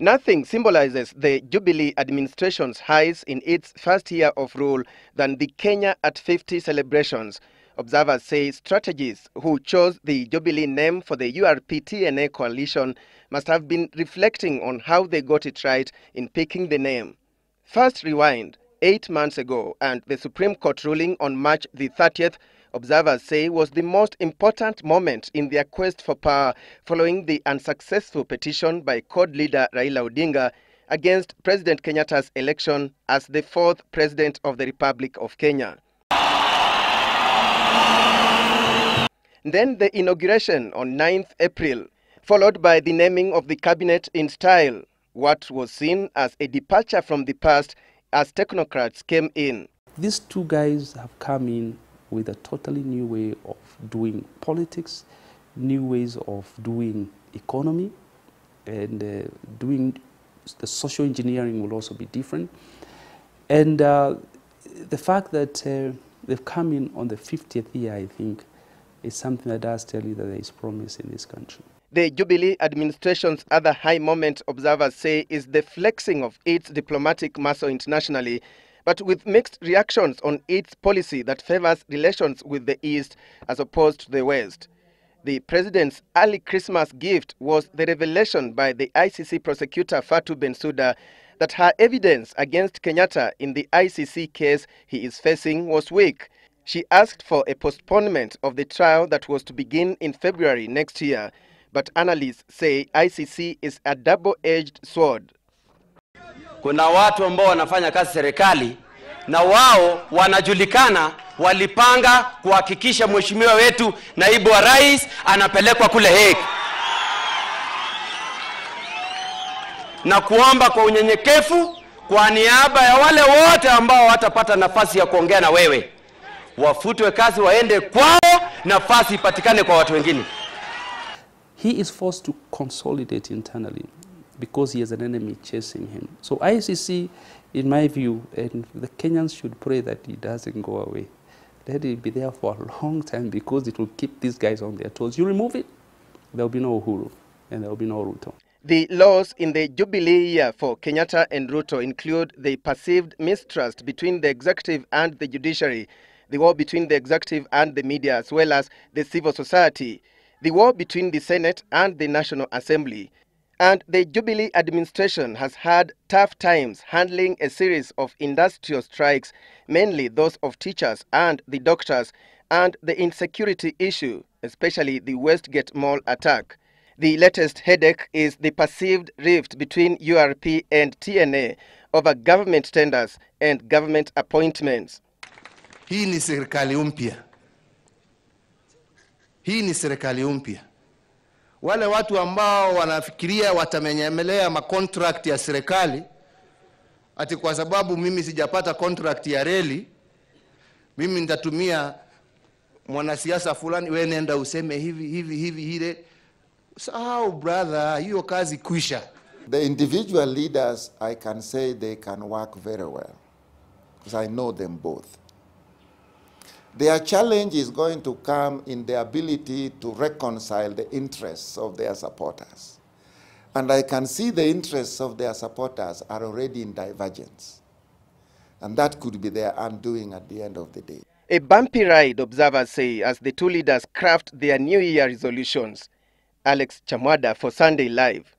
Nothing symbolizes the Jubilee administration's highs in its first year of rule than the Kenya at 50 celebrations. Observers say strategists who chose the Jubilee name for the URP-TNA coalition must have been reflecting on how they got it right in picking the name. First rewind 8 months ago, and the Supreme Court ruling on March the 30th, observers say was the most important moment in their quest for power following the unsuccessful petition by CORD leader Raila Odinga against President Kenyatta's election as the fourth president of the Republic of Kenya. Then the inauguration on 9th April, followed by the naming of the cabinet in style, what was seen as a departure from the past as technocrats came in. These two guys have come in with a totally new way of doing politics, new ways of doing economy, and doing the social engineering will also be different. And the fact that they've come in on the 50th year, I think, is something that does tell you that there is promise in this country. The Jubilee administration's other high moment, observers say, is the flexing of its diplomatic muscle internationally, but with mixed reactions on its policy that favors relations with the East as opposed to the West. The president's early Christmas gift was the revelation by the ICC prosecutor Fatou Bensouda that her evidence against Kenyatta in the ICC case he is facing was weak. She asked for a postponement of the trial that was to begin in February next year, but analysts say ICC is a double-edged sword. Kuna watu ambao wanafanya kazi serikali na wao wanajulikana walipanga kuhakikisha mheshimiwa wetu naibu wa rais anapelekwa kule Hague. Na kuomba kwa unyenyekevu kwa niaba ya wale wote ambao watapata nafasi ya kuongea na wewe, wafutwe kazi waende kwao, nafasi ipatikane kwa watu wengine. He is forced to consolidate internally because he has an enemy chasing him. So ICC, in my view, and the Kenyans should pray that he doesn't go away. Let it be there for a long time because it will keep these guys on their toes. You remove it, there will be no Uhuru and there will be no Ruto. The laws in the Jubilee year for Kenyatta and Ruto include the perceived mistrust between the executive and the judiciary, the war between the executive and the media, as well as the civil society, the war between the Senate and the National Assembly. And the Jubilee administration has had tough times handling a series of industrial strikes, mainly those of teachers and the doctors, and the insecurity issue, especially the Westgate Mall attack. The latest headache is the perceived rift between URP and TNA over government tenders and government appointments. Hii ni serikali mpya. Hii ni serikali mpya. Wale watu ambao wanafikiria watamenyemelea makontrakt ya serikali ati kwa sababu mimi sijapata contract ya reli, mimi nitatumia mwanasiasa fulani, wewe nenda useme hivi hile. Sahau brother, hiyo kazi kwisha. The individual leaders, I can say they can work very well because I know them both. Their challenge is going to come in the ability to reconcile the interests of their supporters. And I can see the interests of their supporters are already in divergence. And that could be their undoing at the end of the day. A bumpy ride, observers say, as the two leaders craft their New Year resolutions. Alex Chamwada for Sunday Live.